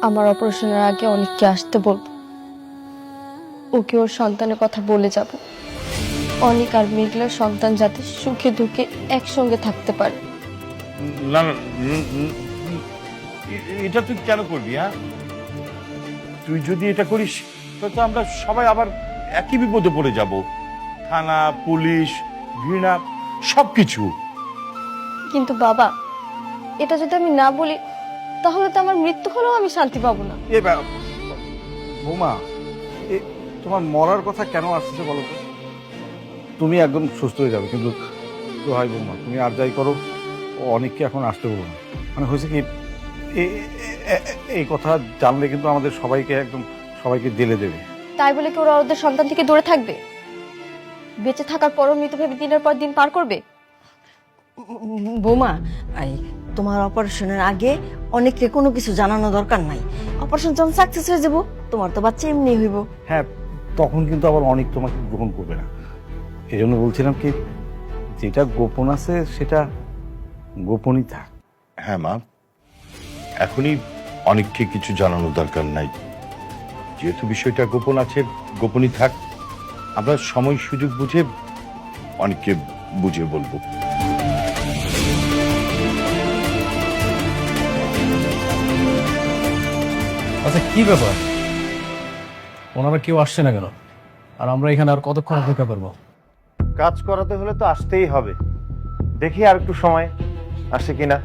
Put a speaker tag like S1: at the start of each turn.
S1: আমার অপারেশনের আগে অনেককে আসতে বলবো, ওকে ওর সন্তানের কথা বলে যাব। অনেক আর মেঘলার সন্তান যাতে সুখে দুঃখে একসঙ্গে থাকতে পারে।
S2: না না, এটা তুই কেন করবি? হ্যাঁ, তুই যদি এটা করিস তাহলে তো আমরা সবাই আবার একই বিপদে পড়ে যাব। থানা, পুলিশ, ঘৃণা, সবকিছু।
S1: কিন্তু বাবা, এটা যদি আমি না বলি তাহলে তো আমার মৃত্যু হলেও আমি শান্তি পাবো না।
S3: বৌমা, তোমার মরার কথা কেন আসছে বলো তো? তুমি একদম সুস্থ হয়ে যাবে, কিন্তু তো হয় বৌমা, তুমি আর যাই করো, অনেককে এখন আসতে বলো না। মানে হয়েছে কি, এই কথা জানলে কিন্তু আমাদের সবাইকে জেলে দেবে।
S1: তাই বলে কি ওরা ওদের সন্তান থেকে দূরে থাকবে? বেঁচে থাকার পরও মৃত ভেবে দিনের পর দিন পার করবে?
S4: বৌমা, এই তোমার অপারেশনের আগে অনেককে কোনো কিছু জানানো দরকার নাই। অপারেশন যখন সাকসেস হয়ে যাব, তোমার তো বাচ্চা এমনি হইব।
S3: হ্যাঁ, তখন কিন্তু আবার অনেক তোমাকে গ্রহণ করবে না। এই জন্য বলছিলাম কি, যেটা গোপন আছে সেটা গোপনই থাক।
S2: হ্যাঁ মা, এখনই অনেককে কিছু জানানোর দরকার নাই। যেহেতু বিষয়টা গোপন আছে, গোপনই থাক। আমরা সময় সুযোগ বুঝে অনেককে বুঝিয়ে বলবো।
S5: আচ্ছা, কি ব্যাপার? ওনারা কেউ আসছে না কেন? আর আমরা এখানে আর কতক্ষণ অপেক্ষা করবো?
S6: কাজ করাতে হলে তো আসতেই হবে। দেখি আর একটু সময় আসে কিনা।